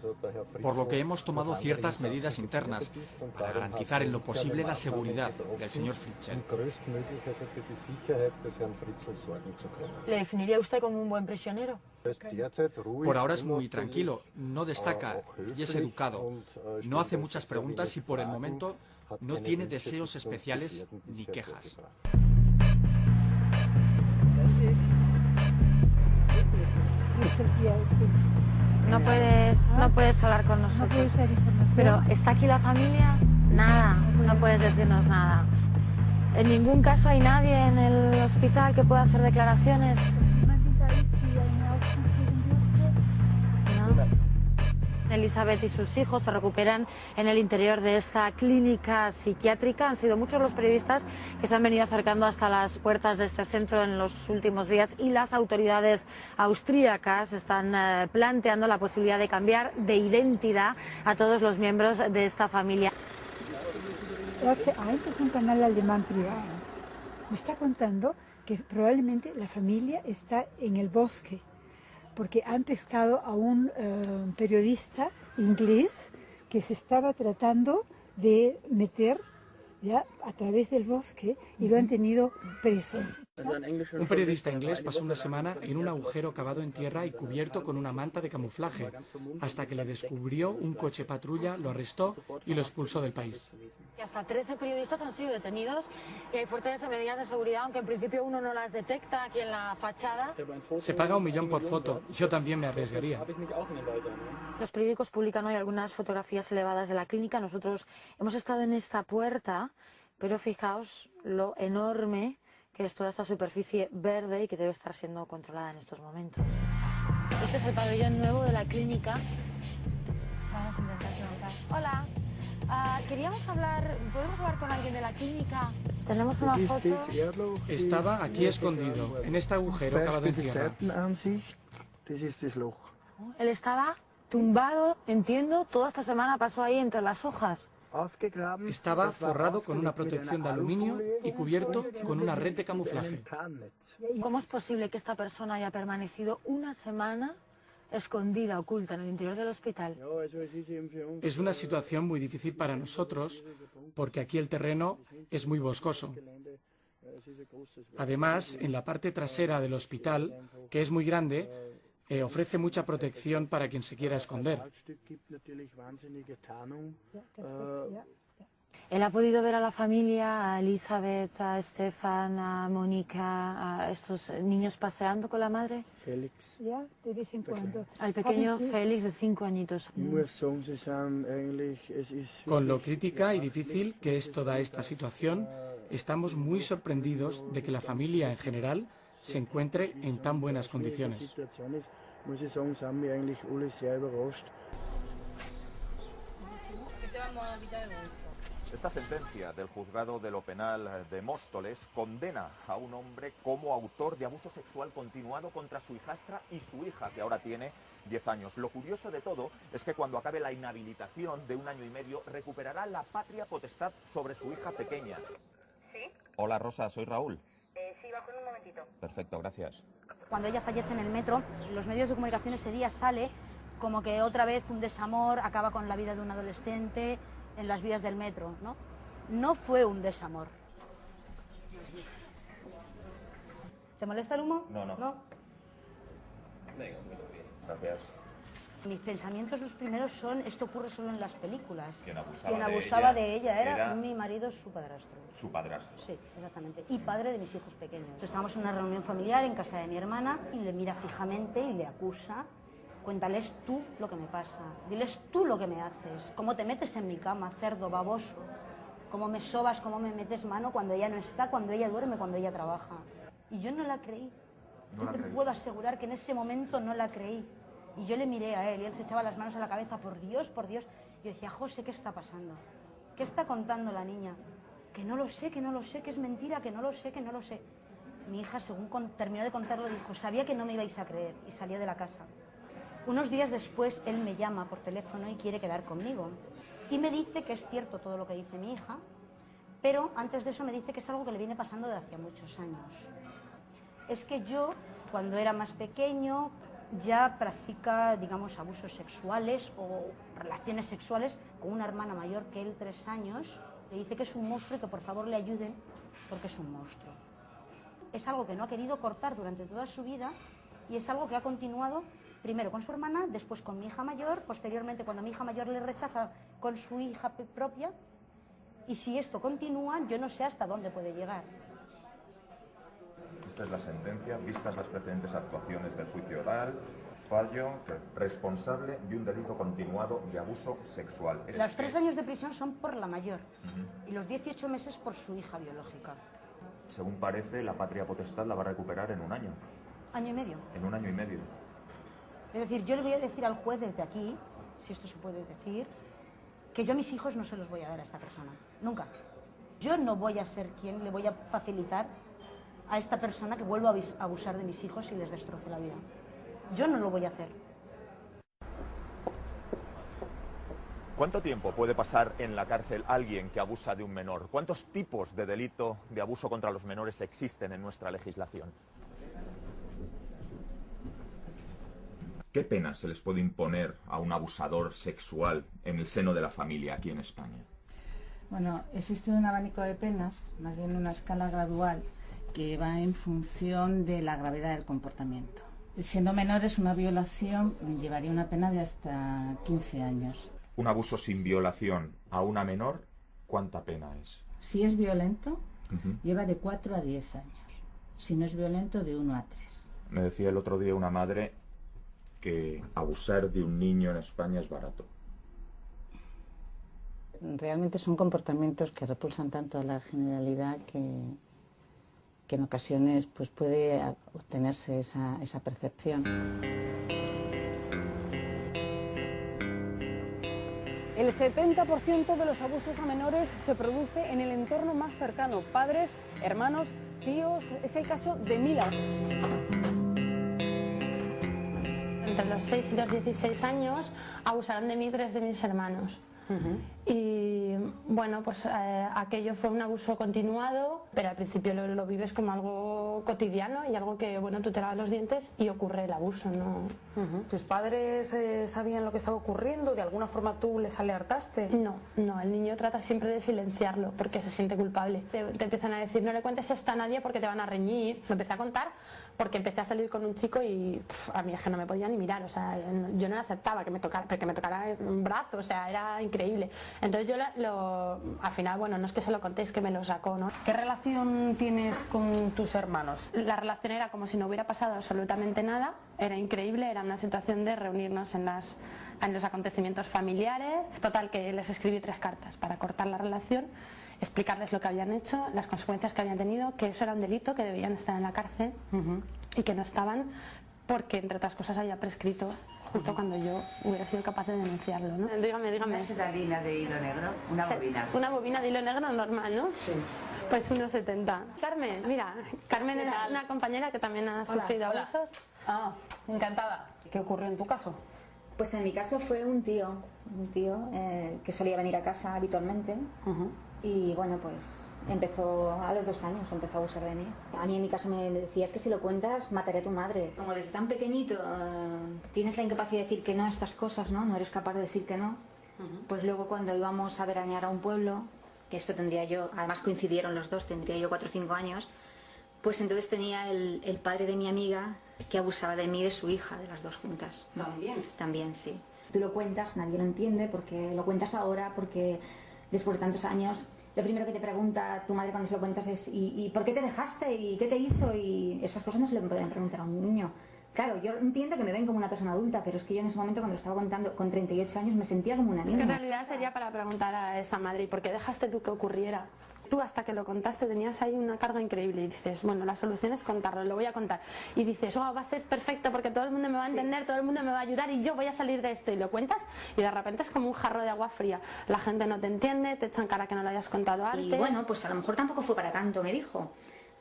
S8: por lo que hemos tomado ciertas medidas internas para garantizar en lo posible la seguridad del señor Fritzl.
S1: ¿Le definiría usted como un buen prisionero?
S8: Por ahora es muy tranquilo, no destaca y es educado, no hace muchas preguntas y por el momento no tiene deseos especiales ni quejas.
S1: No puedes hablar con nosotros. Pero ¿está aquí la familia? Nada, no puedes decirnos nada. ¿En ningún caso hay nadie en el hospital que pueda hacer declaraciones? Elizabeth y sus hijos se recuperan en el interior de esta clínica psiquiátrica. Han sido muchos los periodistas que se han venido acercando hasta las puertas de este centro en los últimos días y las autoridades austríacas están planteando la posibilidad de cambiar de identidad a todos los miembros de esta familia.
S16: RT1 es un canal alemán privado. Me está contando que probablemente la familia está en el bosque, porque han pescado a un periodista inglés que se estaba tratando de meter ya a través del bosque y lo han tenido preso.
S9: Un periodista inglés pasó una semana en un agujero cavado en tierra y cubierto con una manta de camuflaje, hasta que le descubrió un coche patrulla, lo arrestó y lo expulsó del país.
S1: Y hasta 13 periodistas han sido detenidos y hay fuertes medidas de seguridad, aunque en principio uno no las detecta aquí en la fachada.
S9: Se paga $1 millón por foto. Yo también me arriesgaría.
S1: Los periódicos publican hoy algunas fotografías elevadas de la clínica. Nosotros hemos estado en esta puerta, pero fijaos lo enorme que es toda esta superficie verde y que debe estar siendo controlada en estos momentos. Este es el pabellón nuevo de la clínica. Vamos a intentar preguntar. Hola, queríamos hablar, ¿podemos hablar con alguien de la clínica? Tenemos una foto.
S9: Estaba aquí escondido, en este agujero cavado en tierra.
S1: Él estaba tumbado, entiendo, toda esta semana pasó ahí entre las hojas.
S9: Estaba forrado con una protección de aluminio y cubierto con una red de camuflaje.
S1: ¿Cómo es posible que esta persona haya permanecido una semana escondida, oculta en el interior del hospital?
S9: Es una situación muy difícil para nosotros porque aquí el terreno es muy boscoso. Además, en la parte trasera del hospital, que es muy grande, ofrece mucha protección para quien se quiera esconder.
S1: ¿Él ha podido ver a la familia, a Elizabeth, a Stefan, a Mónica, a estos niños paseando con la madre?
S17: Félix.
S16: Ya, de vez en cuando.
S1: Al pequeño Félix de 5 añitos.
S9: Con lo crítica y difícil que es toda esta situación, estamos muy sorprendidos de que la familia en general se encuentre en tan buenas condiciones.
S7: Esta sentencia del juzgado de lo penal de Móstoles condena a un hombre como autor de abuso sexual continuado contra su hijastra y su hija, que ahora tiene 10 años. Lo curioso de todo es que cuando acabe la inhabilitación de 1 año y medio, recuperará la patria potestad sobre su hija pequeña.
S18: ¿Sí?
S7: Hola, Rosa, soy Raúl.
S18: Sí, bajo en un momentito.
S7: Perfecto, gracias.
S19: Cuando ella fallece en el metro, los medios de comunicación ese día sale como que otra vez un desamor acaba con la vida de un adolescente en las vías del metro, ¿no? No fue un desamor. ¿Te molesta el humo?
S7: No. Venga, gracias.
S19: Mis pensamientos los primeros son, esto ocurre solo en las películas.
S7: Quien
S19: abusaba de ella era mi marido, su padrastro.
S7: Su padrastro.
S19: Sí, exactamente. Y padre de mis hijos pequeños. Estábamos en una reunión familiar en casa de mi hermana y le mira fijamente y le acusa. Cuéntales tú lo que me pasa. Diles tú lo que me haces. Cómo te metes en mi cama, cerdo, baboso. Cómo me sobas, cómo me metes mano cuando ella no está, cuando ella duerme, cuando ella trabaja. Y yo no la creí. Yo te puedo asegurar que en ese momento no la creí. Y yo le miré a él y él se echaba las manos a la cabeza, por Dios, por Dios. Yo decía, José, ¿qué está pasando? ¿Qué está contando la niña? Que no lo sé, que es mentira, que no lo sé. Mi hija, según terminó de contarlo, dijo, sabía que no me ibais a creer, y salió de la casa. Unos días después, él me llama por teléfono y quiere quedar conmigo. Y me dice que es cierto todo lo que dice mi hija, pero antes de eso me dice que es algo que le viene pasando de hace muchos años. Es que yo, cuando era más pequeño, ya practica, digamos, abusos sexuales o relaciones sexuales con una hermana mayor que él, 3 años. Le dice que es un monstruo y que por favor le ayuden porque es un monstruo. Es algo que no ha querido cortar durante toda su vida y es algo que ha continuado primero con su hermana, después con mi hija mayor, posteriormente cuando mi hija mayor le rechaza con su hija propia. Y si esto continúa, yo no sé hasta dónde puede llegar.
S7: Esta es la sentencia, vistas las precedentes actuaciones del juicio oral, fallo responsable de un delito continuado de abuso sexual.
S19: Los 3 años de prisión son por la mayor y los 18 meses por su hija biológica.
S7: Según parece, la patria potestad la va a recuperar en 1 año.
S19: ¿Año y medio?
S7: En 1 año y medio.
S19: Es decir, yo le voy a decir al juez desde aquí, si esto se puede decir, que yo a mis hijos no se los voy a dar a esta persona. Nunca. Yo no voy a ser quien le voy a facilitar a esta persona que vuelva a abusar de mis hijos y les destroce la vida. Yo no lo voy a hacer.
S7: ¿Cuánto tiempo puede pasar en la cárcel alguien que abusa de un menor? ¿Cuántos tipos de delito de abuso contra los menores existen en nuestra legislación? ¿Qué pena se les puede imponer a un abusador sexual en el seno de la familia aquí en España?
S20: Bueno, existe un abanico de penas, más bien una escala gradual,
S17: que va en función de la gravedad del comportamiento. Siendo menores, una violación llevaría una pena de hasta 15 años.
S7: Un abuso sin violación a una menor, ¿cuánta pena es?
S17: Si es violento, lleva de 4 a 10 años. Si no es violento, de 1 a 3.
S7: Me decía el otro día una madre que abusar de un niño en España es barato.
S17: Realmente son comportamientos que repulsan tanto a la generalidad que en ocasiones pues puede obtenerse esa percepción.
S4: El 70% de los abusos a menores se produce en el entorno más cercano, padres, hermanos, tíos. Es el caso de Mila.
S20: Entre los 6 y los 16 años abusaron de mí 3 de mis hermanos. Y bueno, pues aquello fue un abuso continuado, pero al principio lo vives como algo cotidiano y algo que, bueno, tú te lavas los dientes y ocurre el abuso, ¿no?
S4: ¿Tus padres sabían lo que estaba ocurriendo? ¿De alguna forma tú les alertaste?
S20: No, el niño trata siempre de silenciarlo porque se siente culpable. Te empiezan a decir, no le cuentes esto a nadie porque te van a reñir. Lo empecé a contar porque empecé a salir con un chico y a mí es que no me podía ni mirar, o sea, yo no le aceptaba que me tocara un brazo, o sea, era increíble. Entonces yo al final, bueno, no es que se lo contéis, que me lo sacó, ¿no?
S4: ¿Qué relación tienes con tus hermanos?
S20: La relación era como si no hubiera pasado absolutamente nada, era increíble, era una situación de reunirnos en los acontecimientos familiares. Total, que les escribí 3 cartas para cortar la relación, explicarles lo que habían hecho, las consecuencias que habían tenido, que eso era un delito, que debían estar en la cárcel y que no estaban porque, entre otras cosas, había prescrito justo cuando yo hubiera sido capaz de denunciarlo, ¿no? Dígame.
S21: ¿Una sedalina de hilo negro? Una bobina.
S20: Una bobina de hilo negro normal, ¿no?
S21: Sí.
S20: Pues 1,70. Carmen, mira, Carmen es una compañera que también ha sufrido abusos.
S4: Ah, encantada. ¿Qué ocurrió en tu caso?
S5: Pues en mi caso fue un tío que solía venir a casa habitualmente y bueno, pues empezó a los 2 años, empezó a abusar de mí. A mí en mi caso me decía, es que si lo cuentas mataré a tu madre. Como desde tan pequeñito tienes la incapacidad de decir que no a estas cosas, ¿no? No eres capaz de decir que no. Pues luego cuando íbamos a veranear a un pueblo, que esto tendría yo, además coincidieron los dos, tendría yo 4 o 5 años, pues entonces tenía el padre de mi amiga que abusaba de mí y de su hija, de las 2 juntas.
S4: ¿También?
S5: También, sí. Tú lo cuentas, nadie lo entiende, porque lo cuentas ahora, porque después de tantos años, lo primero que te pregunta tu madre cuando se lo cuentas es ¿y por qué te dejaste? ¿Y qué te hizo? Y esas cosas no se le pueden preguntar a un niño. Claro, yo entiendo que me ven como una persona adulta, pero es que yo en ese momento, cuando lo estaba contando con 38 años, me sentía como una niña.
S20: Es que en realidad sería para preguntar a esa madre, ¿y por qué dejaste tú que ocurriera? Tú hasta que lo contaste tenías ahí una carga increíble y dices, bueno, la solución es contarlo, lo voy a contar. Y dices, va a ser perfecto porque todo el mundo me va a entender, todo el mundo me va a ayudar y yo voy a salir de esto. Y lo cuentas y de repente es como un jarro de agua fría. La gente no te entiende, te echan cara que no lo hayas contado antes.
S5: Y bueno, pues a lo mejor tampoco fue para tanto, me dijo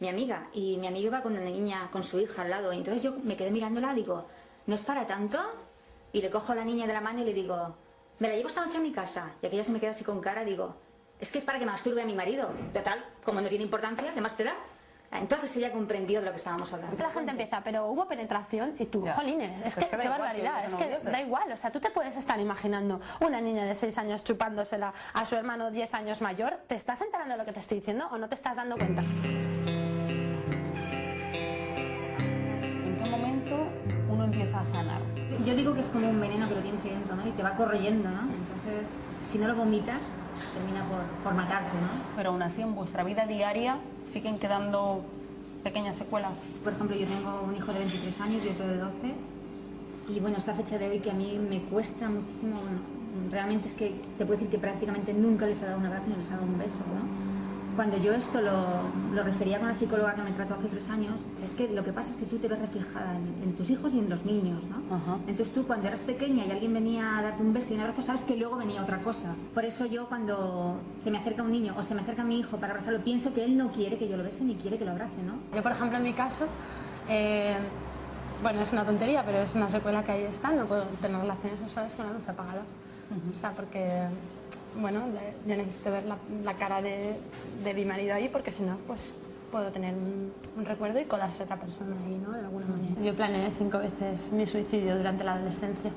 S5: mi amiga. Y mi amiga iba con una niña, con su hija al lado. Y entonces yo me quedé mirándola y digo, ¿no es para tanto? Y le cojo a la niña de la mano y le digo, me la llevo esta noche a mi casa. Y aquella se me queda así con cara, digo, es que es para que masturbe a mi marido. Total, como no tiene importancia, ¿qué más te da? Entonces ella comprendió de lo que estábamos hablando.
S20: La gente empieza, pero hubo penetración y tú, jolines, es que qué barbaridad, es que da igual, o sea, tú te puedes estar imaginando una niña de 6 años chupándosela a su hermano 10 años mayor. ¿Te estás enterando de lo que te estoy diciendo o no te estás dando cuenta?
S4: ¿En qué momento uno empieza a sanar?
S5: Yo digo que es como un veneno que lo tienes ahí dentro, ¿no? Y te va corroyendo, ¿no? Entonces, si no lo vomitas, termina por matarte, ¿no?
S4: Pero aún así, en vuestra vida diaria siguen quedando pequeñas secuelas.
S5: Por ejemplo, yo tengo un hijo de 23 años y otro de 12. Y bueno, esta fecha de hoy que a mí me cuesta muchísimo, bueno, realmente es que te puedo decir que prácticamente nunca les he dado un abrazo ni les he dado un beso, ¿no? Cuando yo esto lo refería con la psicóloga que me trató hace 3 años, es que lo que pasa es que tú te ves reflejada en tus hijos y en los niños, ¿no? Entonces tú, cuando eras pequeña y alguien venía a darte un beso y un abrazo, sabes que luego venía otra cosa. Por eso yo, cuando se me acerca un niño o se me acerca a mi hijo para abrazarlo, pienso que él no quiere que yo lo bese ni quiere que lo abrace, ¿no?
S20: Yo, por ejemplo, en mi caso, bueno, es una tontería, pero es una secuela que ahí está, no puedo tener relaciones sexuales con la luz apagada. O sea, porque, bueno, yo necesito ver la cara de mi marido ahí, porque si no, pues puedo tener un recuerdo y colarse otra persona ahí, ¿no? De alguna manera. Yo planeé 5 veces mi suicidio durante la adolescencia.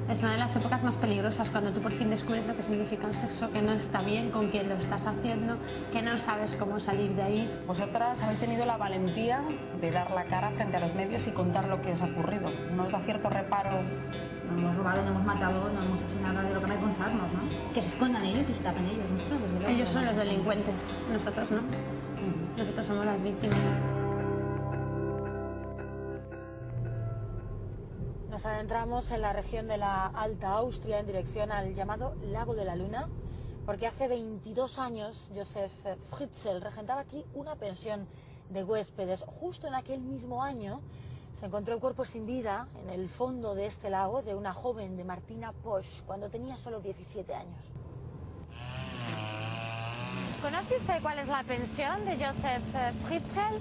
S20: Es una de las épocas más peligrosas, cuando tú por fin descubres lo que significa un sexo que no está bien, con quién lo estás haciendo, que no sabes cómo salir de ahí.
S4: Vosotras habéis tenido la valentía de dar la cara frente a los medios y contar lo que os ha ocurrido. ¿No os da cierto reparo?
S5: No hemos robado, no hemos matado, no hemos hecho nada de lo que avergonzarnos, ¿no? Que se escondan ellos y se tapen ellos. Nosotros, desde luego,
S20: ellos son los delincuentes, nosotros no. Nosotros somos las víctimas.
S1: Nos adentramos en la región de la Alta Austria en dirección al llamado Lago de la Luna, porque hace 22 años Josef Fritzl regentaba aquí una pensión de huéspedes. Justo en aquel mismo año se encontró el cuerpo sin vida en el fondo de este lago de una joven, de Martina Posch, cuando tenía solo 17 años. ¿Conoce usted cuál es la pensión de Josef Fritzl?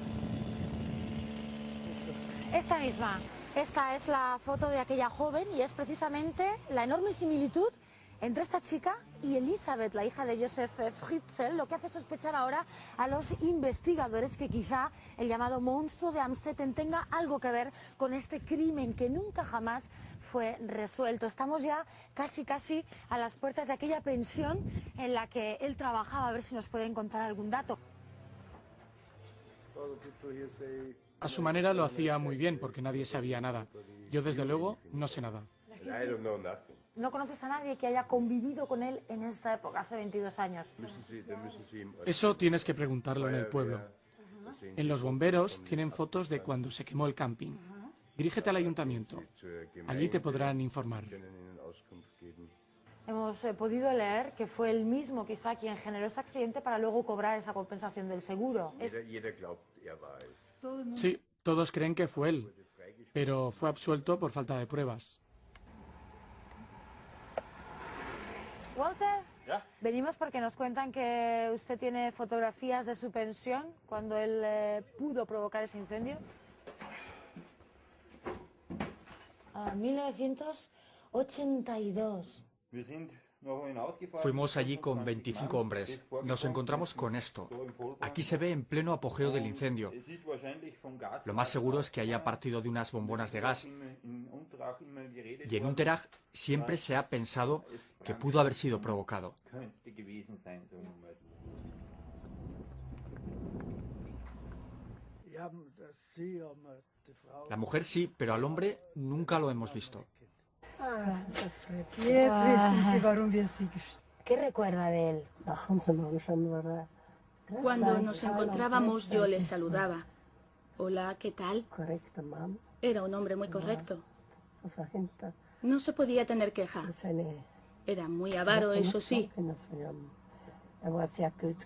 S1: Esta misma. Esta es la foto de aquella joven y es precisamente la enorme similitud entre esta chica y Elisabeth, la hija de Josef Fritzl, lo que hace sospechar ahora a los investigadores que quizá el llamado monstruo de Amstetten tenga algo que ver con este crimen que nunca jamás fue resuelto. Estamos ya casi a las puertas de aquella pensión en la que él trabajaba, a ver si nos puede encontrar algún dato.
S9: A su manera lo hacía muy bien, porque nadie sabía nada. Yo, desde luego, no sé nada.
S1: ¿No conoces a nadie que haya convivido con él en esta época, hace 22 años?
S9: Eso tienes que preguntarlo en el pueblo. En los bomberos tienen fotos de cuando se quemó el camping. Dirígete al ayuntamiento. Allí te podrán informar.
S1: Hemos podido leer que fue él mismo quizá quien generó ese accidente para luego cobrar esa compensación del seguro.
S9: Sí, todos creen que fue él, pero fue absuelto por falta de pruebas.
S1: Walter, venimos porque nos cuentan que usted tiene fotografías de su pensión cuando él pudo provocar ese incendio. 1982.
S8: Fuimos allí con 25 hombres. Nos encontramos con esto. Aquí se ve en pleno apogeo del incendio. Lo más seguro es que haya partido de unas bombonas de gas. Y en Unterach siempre se ha pensado que pudo haber sido provocado. La mujer sí, pero al hombre nunca lo hemos visto.
S1: ¿Qué recuerda de él?
S3: Cuando nos encontrábamos yo le saludaba. Hola, ¿qué tal? Era un hombre muy correcto. No se podía tener queja. Era muy avaro, eso sí.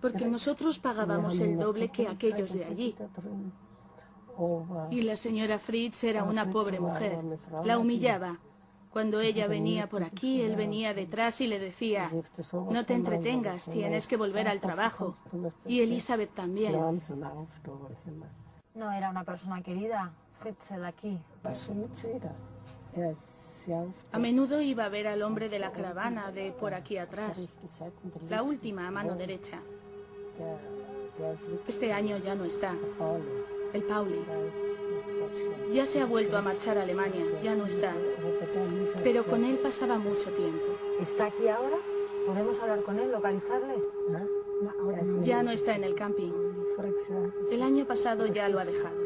S3: Porque nosotros pagábamos el doble que aquellos de allí. Y la señora Fritz era una pobre mujer. La humillaba. Cuando ella venía por aquí, él venía detrás y le decía, no te entretengas, tienes que volver al trabajo. Y Elisabeth también.
S1: No era una persona querida, Fritzl aquí.
S3: A menudo iba a ver al hombre de la caravana de por aquí atrás, la última a mano derecha. Este año ya no está, el Pauli. Ya se ha vuelto a marchar a Alemania, ya no está. Pero con él pasaba mucho tiempo.
S1: ¿Está aquí ahora? ¿Podemos hablar con él, localizarle?
S3: Ya no está en el camping. El año pasado ya lo ha dejado.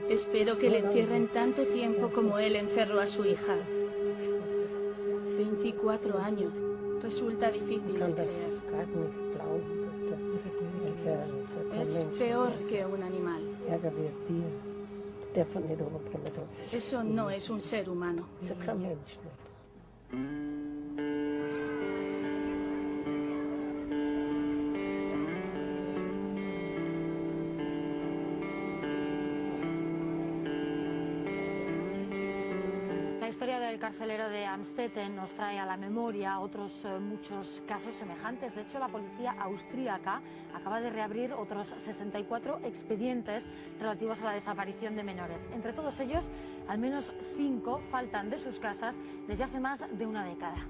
S3: Espero que le encierren tanto tiempo como él encerró a su hija. 24 años. Resulta difícil de creer. Es peor que un animal. Eso no es un ser humano.
S1: La historia del carcelero de Amstetten nos trae a la memoria otros muchos casos semejantes. De hecho, la policía austríaca acaba de reabrir otros 64 expedientes relativos a la desaparición de menores. Entre todos ellos, al menos 5 faltan de sus casas desde hace más de una década.